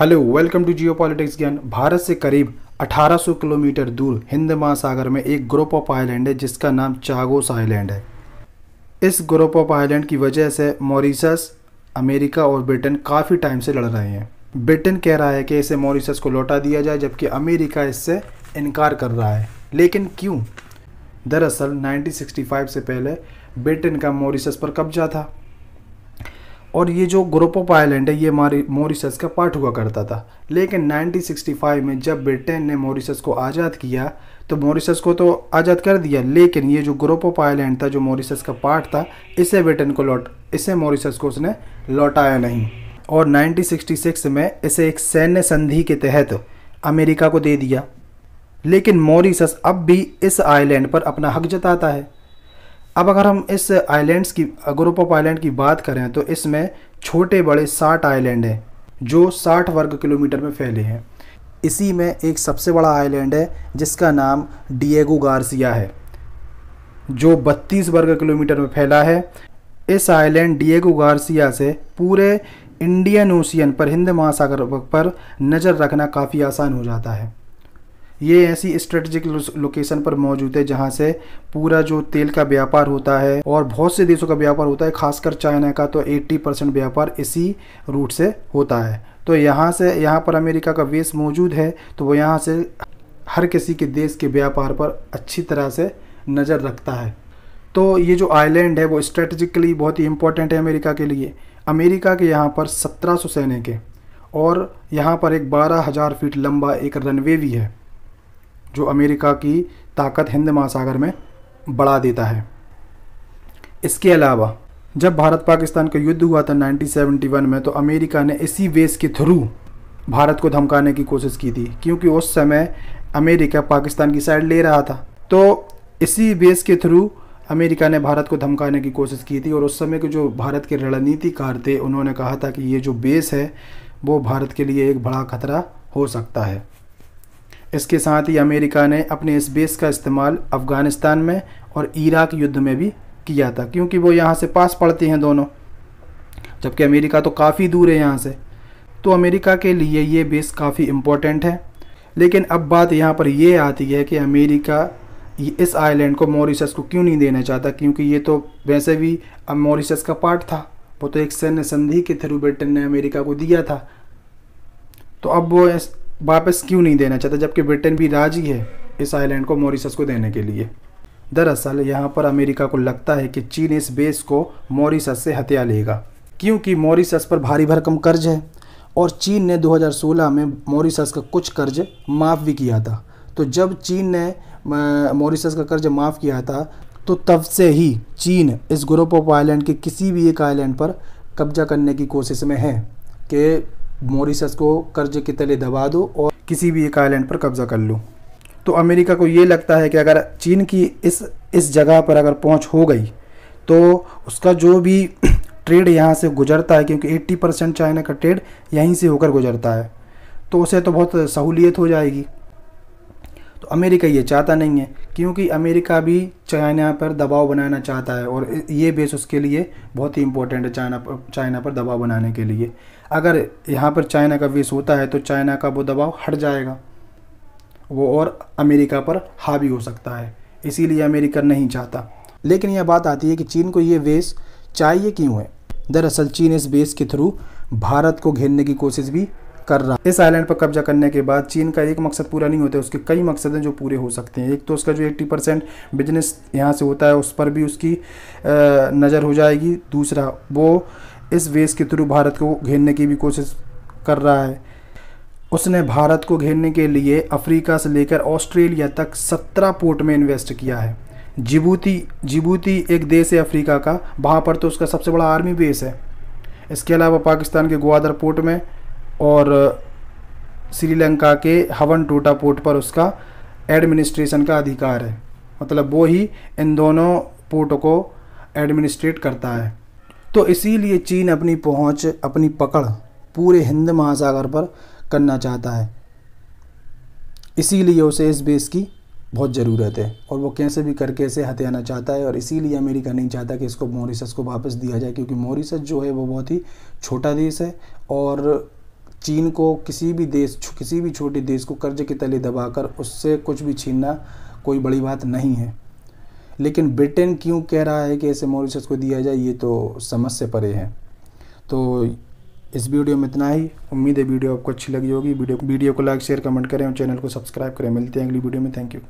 Hello, welcome to Jio politics ज्ञान। भारत से करीब 1800 किलोमीटर दूर हिंद महासागर में एक ग्रुप ऑफ आइलैंड है जिसका नाम चागोस आइलैंड है। इस ग्रुप ऑफ आइलैंड की वजह से मॉरिशस, अमेरिका और ब्रिटेन काफ़ी टाइम से लड़ रहे हैं। ब्रिटेन कह रहा है कि इसे मॉरिशस को लौटा दिया जाए, जबकि अमेरिका इससे इनकार कर रहा है। लेकिन क्यों? दरअसल 1965 से पहले ब्रिटेन का मॉरिशस पर कब्जा था और ये जो ग्रुप ऑफ आइलैंड है ये मॉरिशस का पार्ट हुआ करता था। लेकिन 1965 में जब ब्रिटेन ने मॉरिशस को आज़ाद किया तो मॉरिशस को तो आज़ाद कर दिया, लेकिन ये जो ग्रुप ऑफ आइलैंड था जो मॉरिशस का पार्ट था इसे मॉरिशस को उसने लौटाया नहीं और 1966 में इसे एक सैन्य संधि के तहत अमेरिका को दे दिया। लेकिन मॉरिशस अब भी इस आइलैंड पर अपना हक जताता है। अब अगर हम इस ग्रुप ऑफ आइलैंड की बात करें तो इसमें छोटे बड़े 60 आइलैंड हैं जो 60 वर्ग किलोमीटर में फैले हैं। इसी में एक सबसे बड़ा आइलैंड है जिसका नाम डिएगो गार्सिया है जो 32 वर्ग किलोमीटर में फैला है। इस आइलैंड डिएगो गार्सिया से पूरे इंडियन ओशियन पर, हिंद महासागर पर नज़र रखना काफ़ी आसान हो जाता है। ये ऐसी स्ट्रेटजिक लोकेशन पर मौजूद है जहाँ से पूरा जो तेल का व्यापार होता है और बहुत से देशों का व्यापार होता है, खासकर चाइना का तो 80% व्यापार इसी रूट से होता है। तो यहाँ पर अमेरिका का बेस मौजूद है, तो वो यहाँ से हर किसी के देश के व्यापार पर अच्छी तरह से नज़र रखता है। तो ये जो आइलैंड है वो स्ट्रेटजिकली बहुत ही इम्पोर्टेंट है अमेरिका के लिए। अमेरिका के यहाँ पर 1700 सैनिक हैं और यहाँ पर एक 12,000 फीट लंबा एक रनवे भी है जो अमेरिका की ताकत हिंद महासागर में बढ़ा देता है। इसके अलावा जब भारत पाकिस्तान का युद्ध हुआ था 1971 में, तो अमेरिका ने इसी बेस के थ्रू भारत को धमकाने की कोशिश की थी, क्योंकि उस समय अमेरिका पाकिस्तान की साइड ले रहा था। तो इसी बेस के थ्रू अमेरिका ने भारत को धमकाने की कोशिश की थी और उस समय के जो भारत के रणनीतिकार थे उन्होंने कहा था कि ये जो बेस है वो भारत के लिए एक बड़ा खतरा हो सकता है। इसके साथ ही अमेरिका ने अपने इस बेस का इस्तेमाल अफ़गानिस्तान में और इराक युद्ध में भी किया था, क्योंकि वो यहाँ से पास पड़ते हैं दोनों, जबकि अमेरिका तो काफ़ी दूर है यहाँ से। तो अमेरिका के लिए ये बेस काफ़ी इम्पोर्टेंट है। लेकिन अब बात यहाँ पर ये आती है कि अमेरिका इस आइलैंड को मॉरिशस को क्यों नहीं देना चाहता, क्योंकि ये तो वैसे भी अब मॉरिशस का पार्ट था। वो तो एक सैन्य संधि के थ्रू ब्रिटेन ने अमेरिका को दिया था, तो अब वो वापस क्यों नहीं देना चाहता, जबकि ब्रिटेन भी राजी है इस आइलैंड को मॉरिशस को देने के लिए। दरअसल यहाँ पर अमेरिका को लगता है कि चीन इस बेस को मॉरिशस से हथिया लेगा, क्योंकि मॉरिशस पर भारी भरकम कर्ज है और चीन ने 2016 में मॉरिशस का कुछ कर्ज माफ़ भी किया था। तो जब चीन ने मॉरिशस का कर्ज माफ़ किया था तो तब से ही चीन इस ग्रुप ऑफ आइलैंड के किसी भी एक आइलैंड पर कब्जा करने की कोशिश में है कि मॉरिशस को कर्ज के तले दबा दो और किसी भी एक आइलैंड पर कब्जा कर लो। तो अमेरिका को ये लगता है कि अगर चीन की इस जगह पर अगर पहुंच हो गई तो उसका जो भी ट्रेड यहाँ से गुजरता है, क्योंकि 80% चाइना का ट्रेड यहीं से होकर गुजरता है, तो उसे तो बहुत सहूलियत हो जाएगी। तो अमेरिका ये चाहता नहीं है, क्योंकि अमेरिका भी चाइना पर दबाव बनाना चाहता है और ये बेस उसके लिए बहुत ही इम्पोर्टेंट है चाइना पर दबाव बनाने के लिए। अगर यहाँ पर चाइना का बेस होता है तो चाइना का वो दबाव हट जाएगा वो और अमेरिका पर हावी हो सकता है, इसीलिए अमेरिका नहीं चाहता। लेकिन यह बात आती है कि चीन को ये बेस चाहिए क्यों है। दरअसल चीन इस बेस के थ्रू भारत को घेरने की कोशिश भी कर रहा है। इस आइलैंड पर कब्जा करने के बाद चीन का एक मकसद पूरा नहीं होता, उसके कई मकसद हैं जो पूरे हो सकते हैं। एक तो उसका जो 80% बिजनेस यहाँ से होता है उस पर भी उसकी नज़र हो जाएगी। दूसरा, वो इस बेस के थ्रू भारत को घेरने की भी कोशिश कर रहा है। उसने भारत को घेरने के लिए अफ्रीका से लेकर ऑस्ट्रेलिया तक 17 पोर्ट में इन्वेस्ट किया है। जिबूती एक देश है अफ्रीका का, वहाँ पर तो उसका सबसे बड़ा आर्मी बेस है। इसके अलावा पाकिस्तान के ग्वादर पोर्ट में और श्रीलंका के हवन टोटा पोर्ट पर उसका एडमिनिस्ट्रेशन का अधिकार है, मतलब वो ही इन दोनों पोर्टों को एडमिनिस्ट्रेट करता है। तो इसीलिए चीन अपनी पहुंच, अपनी पकड़ पूरे हिंद महासागर पर करना चाहता है, इसीलिए उसे इस बेस की बहुत ज़रूरत है और वो कैसे भी करके इसे हथियाना चाहता है। और इसीलिए अमेरिका नहीं चाहता कि इसको मॉरिशस को वापस दिया जाए, क्योंकि मॉरिशस जो है वो बहुत ही छोटा देश है और चीन को किसी भी छोटे देश को कर्ज के तले दबाकर उससे कुछ भी छीनना कोई बड़ी बात नहीं है। लेकिन ब्रिटेन क्यों कह रहा है कि ऐसे मॉरिशस को दिया जाए, ये तो समझ से परे है। तो इस वीडियो में इतना ही। उम्मीद है वीडियो आपको अच्छी लगी होगी। वीडियो को लाइक शेयर कमेंट करें और चैनल को सब्सक्राइब करें। मिलते हैं अगली वीडियो में। Thank you.